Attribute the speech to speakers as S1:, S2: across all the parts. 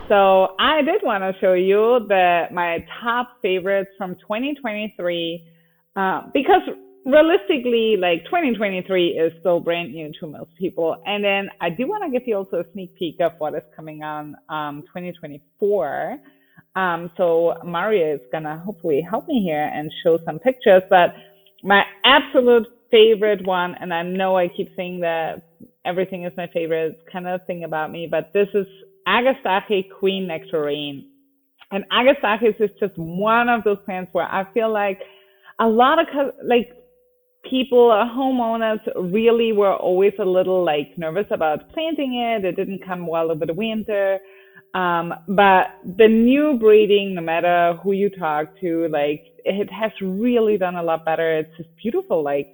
S1: So I did want to show you my top favorites from 2023, because realistically, like 2023 is still brand new to most people. And then I do want to give you also a sneak peek of what is coming on 2024. So Mario is gonna hopefully help me here and show some pictures. But my absolute favorite one, and I know I keep saying that everything is my favorite kind of thing about me, but this is Agastache Queen Nectarine. And Agastache is just one of those plants where I feel like a lot of like people, homeowners really were always a little like nervous about planting it. It didn't come well over the winter. But the new breeding, no matter who you talk to, like it has really done a lot better. It's just beautiful, like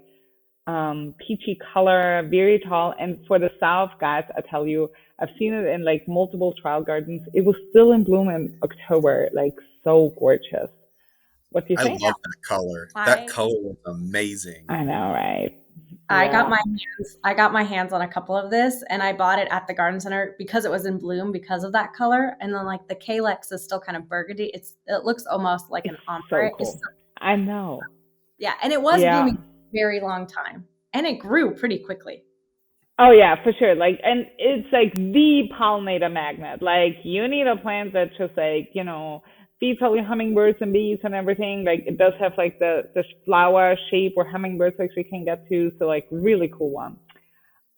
S1: peachy color, very tall. And for the south, guys, I tell you, I've seen it in like multiple trial gardens. It was still in bloom in October, like so gorgeous. What do you
S2: I
S1: think?
S2: love that color. That
S3: I
S2: color was amazing.
S1: I know, right?
S3: I got
S1: Yeah.
S3: my hands on a couple of this, and I bought it at the garden center because it was in bloom because of that color. And then like the calyx is still kind of burgundy. It looks almost like
S1: It's
S3: an
S1: so
S3: ombre.
S1: cool. I know.
S3: Yeah, and it was
S1: Yeah.
S3: blooming for a very long time, and it grew pretty quickly.
S1: Oh yeah, for sure. Like, and it's like the pollinator magnet. Like, you need a plant that just like, feeds all your hummingbirds and bees and everything. Like, it does have like the flower shape where hummingbirds actually can get to. So like, really cool one.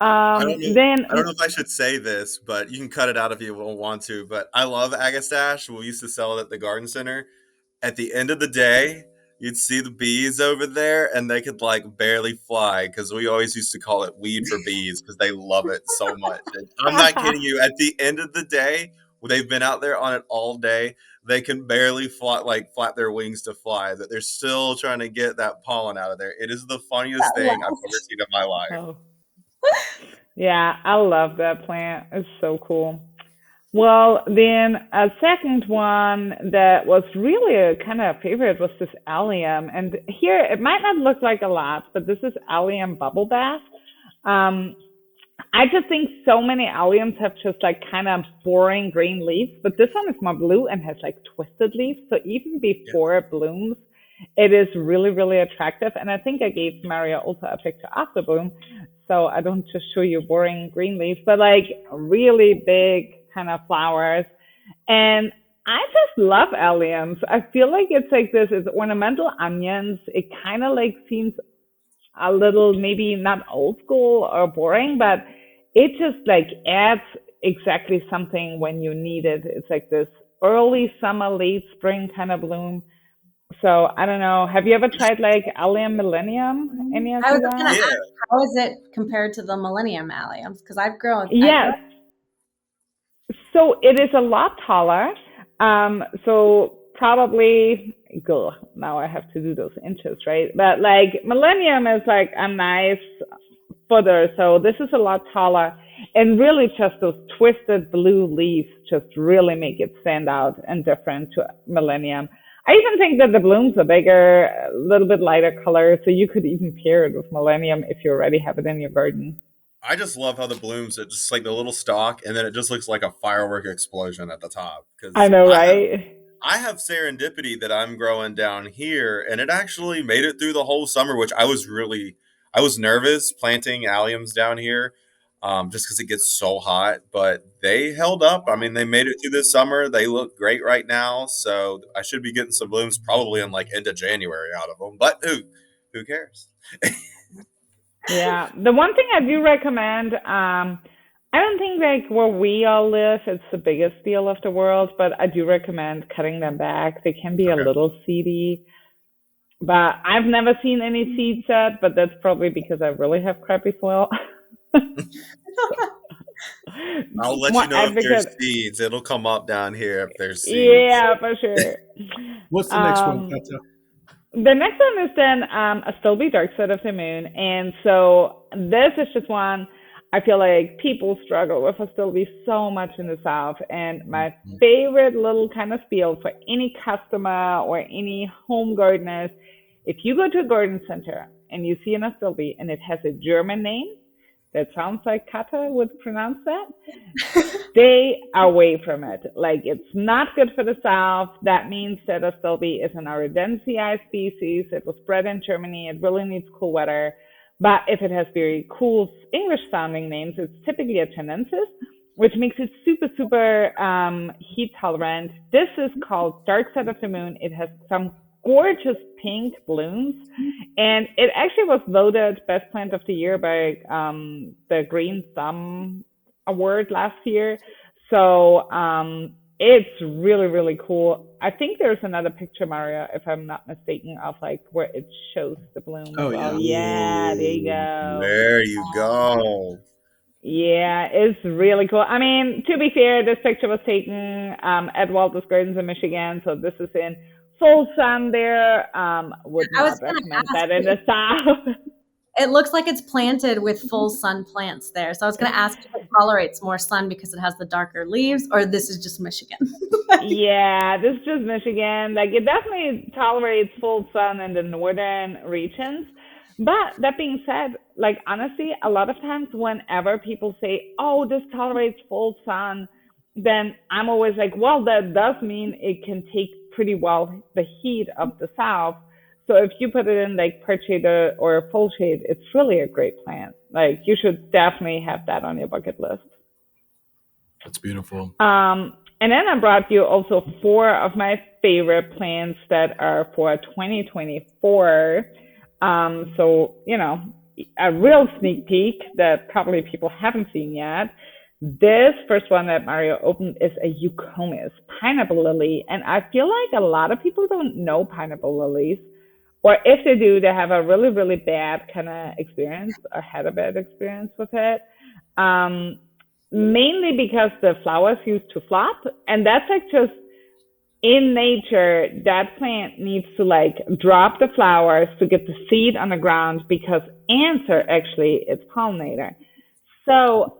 S2: I don't know.
S1: Then
S2: I don't know if I should say this, but you can cut it out if you don't want to. But I love Agastache. We used to sell it at the garden center. At the end of the day, you'd see the bees over there, and they could like barely fly because we always used to call it weed for bees because they love it so much. And I'm not kidding you. At the end of the day, they've been out there on it all day. They can barely fly, like flap their wings to fly. That they're still trying to get that pollen out of there. It is the funniest thing I've ever seen in my life.
S1: oh yeah, I love that plant. It's so cool. Well, then a second one that was really a kind of favorite was this Allium. And here it might not look like a lot, but this is Allium Bubble Bath. Um, I just think so many Alliums have just like kind of boring green leaves, but this one is more blue and has like twisted leaves. So even
S2: Yeah.
S1: before it blooms, it is really, really attractive. And I think I gave Maria also a picture after bloom. So I don't just show you boring green leaves, but like really big kind of flowers. And I just love alliums. I feel like it's like this, it's ornamental onions. It kind of like seems a little maybe not old school or boring, but it just like adds exactly something when you need it. It's like this early summer, late spring kind of bloom. So I don't know. Have you ever tried like Allium Millennium? Any of
S3: I was
S1: you
S3: gonna
S1: guys?
S3: ask,
S2: Yeah.
S3: how is it compared to the Millennium Alliums? Because I've
S1: Yes.
S3: grown.
S1: So it is a lot taller. So probably, now I have to do those inches, right? But like Millennium is like a nice footer. So this is a lot taller. And really just those twisted blue leaves just really make it stand out and different to Millennium. I even think that the blooms are bigger, a little bit lighter color. So you could even pair it with Millennium if you already have it in your garden.
S2: I just love how the blooms. It just like the little stalk, and then it just looks like a firework explosion at the top.
S1: I
S2: Because
S1: know, right?
S2: I have serendipity that I'm growing down here, and it actually made it through the whole summer, which I was nervous planting alliums down here, just because it gets so hot. But they held up. I mean, they made it through this summer. They look great right now, so I should be getting some blooms probably in like end of January out of them. But who cares?
S1: Yeah. The one thing I do recommend, I don't think like where we all live, it's the biggest deal of the world, but I do recommend cutting them back. They can be a
S2: Okay.
S1: little seedy, but I've never seen any seed set, but that's probably because I really have crappy soil.
S2: I'll let
S1: More
S2: you know if there's
S1: advocate.
S2: seeds. It'll come up down here if there's seeds.
S1: Yeah, for sure.
S4: What's the next one,
S1: Um,
S4: Kata?
S1: The next one is then Astilbe Dark Side of the Moon. And so this is just one I feel like people struggle with Astilbe so much in the South. And my favorite little kind of spiel for any customer or any home gardeners, if you go to a garden center and you see an Astilbe and it has a German name, That sounds like Kata would pronounce that. Stay away from it. Like, it's not good for the south. That means that Astilbe is an Aurodentii species. It was bred in Germany. It really needs cool weather. But if it has very cool English-sounding names, it's typically a chinensis, which makes it super, super heat tolerant. This is called Dark Side of the Moon. It has some gorgeous pink blooms, and it actually was voted Best Plant of the Year by the Green Thumb Award last year. So it's really, really cool. I think there's another picture, Mario, if I'm not mistaken, of like where it shows the bloom.
S4: Oh,
S1: well.
S4: yeah.
S1: Yeah, there you go.
S2: There you go.
S1: Yeah, it's really cool. I mean, to be fair, this picture was taken at Walter's Gardens in Michigan, so this is in full sun there. Would
S3: I was
S1: not
S3: gonna
S1: recommend
S3: ask
S1: that in the south.
S3: It looks like it's planted with full sun plants there. So I was going to ask if it tolerates more sun because it has the darker leaves, or this is just Michigan.
S1: Yeah, this is just Michigan. Like, it definitely tolerates full sun in the northern regions. But that being said, like, honestly, a lot of times whenever people say, oh, this tolerates full sun, then I'm always like, well, that does mean it can take pretty well the heat of the south. So if you put it in like part shade or full shade, it's really a great plant. Like, you should definitely have that on your bucket list.
S4: That's beautiful.
S1: And then I brought you also 4 of my favorite plants that are for 2024. So, you know, a real sneak peek that probably people haven't seen yet. This first one that Mario opened is a Eucomis, pineapple lily. And I feel like a lot of people don't know pineapple lilies. Or if they do, they have a really, really bad kind of experience or had a bad experience with it. Mainly because the flowers used to flop. And that's like just in nature, that plant needs to like drop the flowers to get the seed on the ground because ants are actually its pollinator. So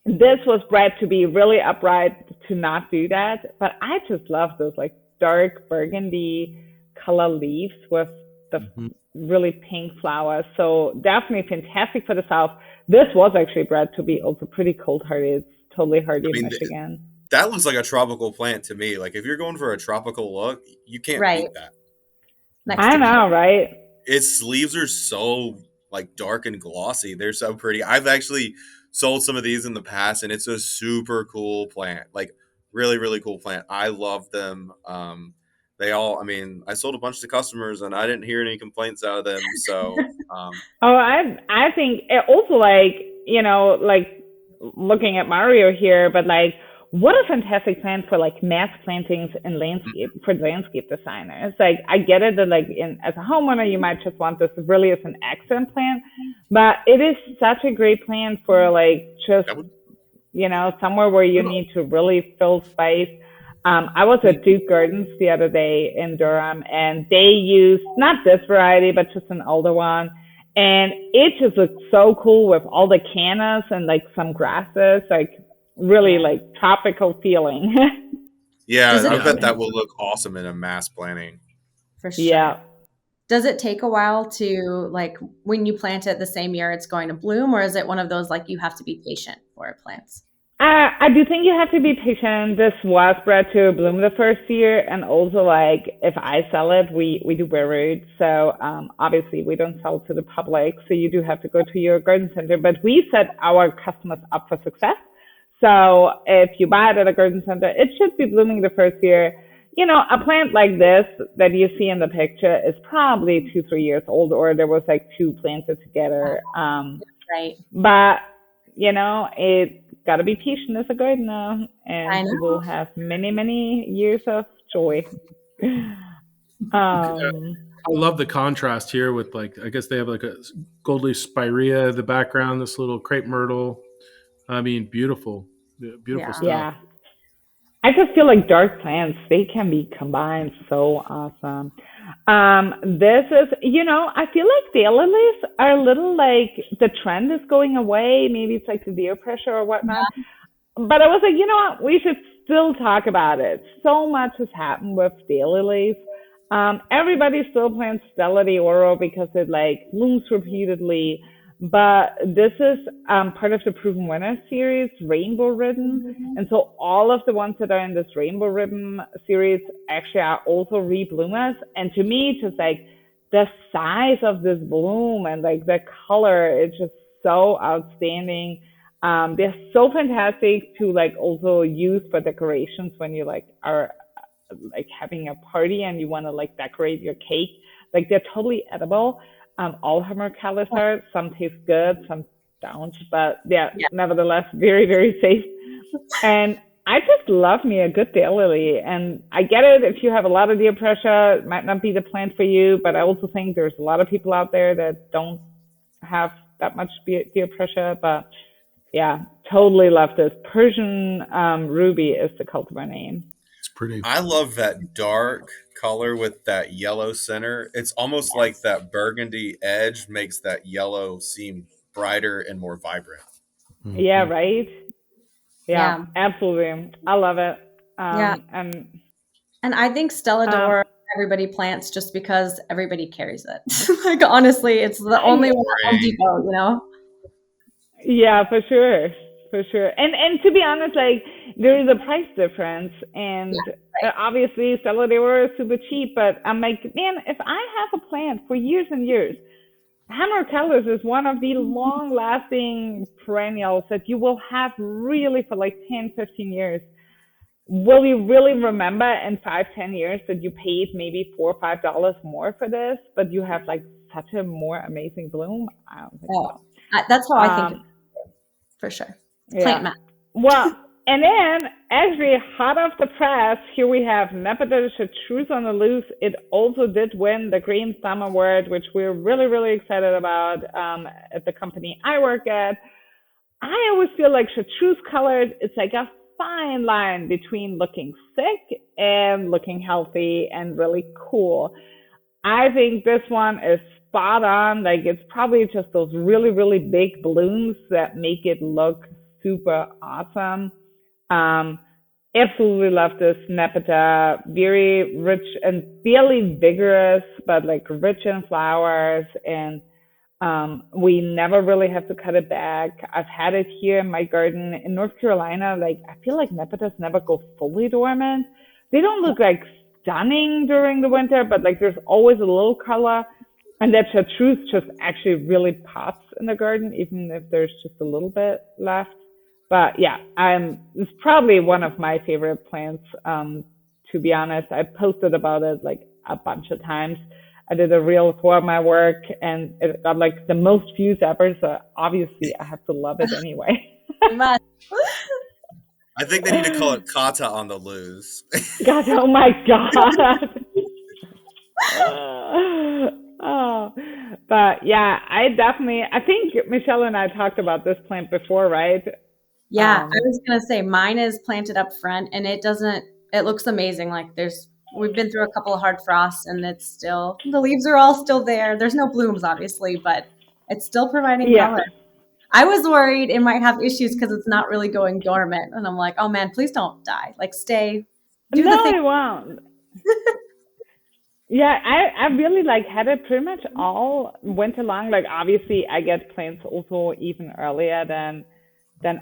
S1: this was bred to be really upright to not do that. But I just love those like dark burgundy color leaves with the really pink flowers. So definitely fantastic for the south. This was actually bred to be also pretty cold hardy. It's totally hardy in Michigan.
S2: That looks like a tropical plant to me. Like, if you're going for a tropical look, you can't beat that.
S1: I know, right?
S2: Its leaves are so like dark and glossy. They're so pretty. I've actually sold some of these in the past, and it's a super cool plant. Like, really, really cool plant. I love them. They all, I mean, I sold a bunch to customers and I didn't hear any complaints out of them. So,
S1: I think it also, like, you know, like looking at Mario here, but like, what a fantastic plant for like mass plantings in landscape, for landscape designers. Like, I get it that like as a homeowner, you might just want this really as an accent plant, but it is such a great plant for like just, you know, somewhere where you need to really fill space. I was at Duke Gardens the other day in Durham, and they used not this variety, but just an older one. And it just looks so cool with all the cannas and like some grasses, like really like tropical feeling.
S2: Yeah, I bet that will look awesome in a mass planting.
S3: For sure.
S1: Yeah.
S3: Does it take a while to, like, when you plant it the same year it's going to bloom, or is it one of those like you have to be patient for it plants?
S1: I do think you have to be patient. This was bred to bloom the first year, and also like if I sell it, we do bare root. So obviously we don't sell to the public, so you do have to go to your garden center. But we set our customers up for success. So if you buy it at a garden center, it should be blooming the first year. You know, a plant like this that you see in the picture is probably 2-3 years old, or there was like 2 planted together.
S3: Right.
S1: But you know, it got to be patient as a gardener, and you will have many, many years of joy.
S4: I love the contrast here with, like, I guess they have like a gold leaf spirea in the background, this little crepe myrtle. I mean, beautiful stuff.
S1: Yeah. I just feel like dark plants, they can be combined so awesome. This is, you know, I feel like daylilies are a little like the trend is going away. Maybe it's like severe pressure or whatnot. Yeah. But I was like, you know what? We should still talk about it. So much has happened with daylilies. Everybody still plants Stella de Oro because it like blooms repeatedly. but this is part of the Proven Winners series, Rainbow Ribbon. And so all of the ones that are in this Rainbow Ribbon series actually are also rebloomers. And to me, just like the size of this bloom and like the color, it's just so outstanding. They're so fantastic to like also use for decorations when you like are like having a party and you want to like decorate your cake. Like they're totally edible. All Hemerocallis are. Some taste good, some don't, but yeah, nevertheless, very, very safe. And I just love me a good daylily. And I get it if you have a lot of deer pressure, it might not be the plant for you, but I also think there's a lot of people out there that don't have that much deer pressure. But yeah, totally love this. Persian ruby is the cultivar name.
S4: It's pretty.
S2: I love that dark color with that yellow center. It's almost like that burgundy edge makes that yellow seem brighter and more vibrant.
S1: Yeah, right? Yeah, absolutely. I love it.
S3: And I think Stella d'Or everybody plants just because everybody carries it. Like honestly, it's the only one at Home Depot, you know?
S1: Yeah, for sure. For sure. And to be honest, like there is a price difference and obviously Stella d'Or is super cheap, but I'm like, man, if I have a plant for years and years, Hemerocallis is one of the long lasting perennials that you will have really for like 10, 15 years. Will you really remember in 5, 10 years that you paid maybe $4 or $5 more for this, but you have like such a more amazing bloom? I don't think so.
S3: That's how I think for sure. Plant map.
S1: Well, and then actually hot off the press, here we have Nepeta Chartreuse on the loose. It also did win the Green Thumb Award, which we're really, really excited about at the company I work at. I always feel like Chartreuse colored, it's like a fine line between looking sick and looking healthy and really cool. I think this one is spot on. Like it's probably just those really, really big blooms that make it look super awesome. Absolutely love this Nepeta. Very rich and fairly vigorous, but like rich in flowers. And we never really have to cut it back. I've had it here in my garden in North Carolina. Like I feel like Nepetas never go fully dormant. They don't look like stunning during the winter, but like there's always a little color. And that Chartreuse just actually really pops in the garden, even if there's just a little bit left. But yeah, it's probably one of my favorite plants, to be honest. I posted about it like a bunch of times. I did a reel for my work and it got like the most views ever. So obviously I have to love it anyway.
S2: I think they need to call it Kata on the loose.
S1: God, oh my God. But yeah, I think Michelle and I talked about this plant before, right?
S3: Yeah, I was going to say mine is planted up front and it looks amazing. Like we've been through a couple of hard frosts and the leaves are all still there. There's no blooms obviously, but it's still providing color. I was worried it might have issues because it's not really going dormant. And I'm like, oh man, please don't die. Like stay. Do the thing.
S1: No, it won't. Yeah, I really like had it pretty much all winter long. Like obviously I get plants also even earlier than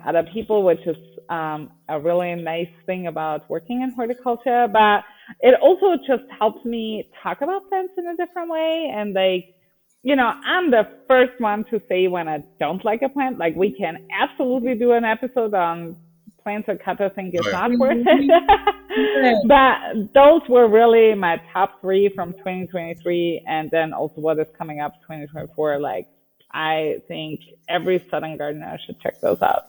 S1: other people, which is a really nice thing about working in horticulture. But it also just helps me talk about plants in a different way. And like, you know, I'm the first one to say when I don't like a plant. Like we can absolutely do an episode on plants that Kata think is not worth it. But those were really my top 3 from 2023. And then also what is coming up 2024. Like I think every Southern gardener should check those out.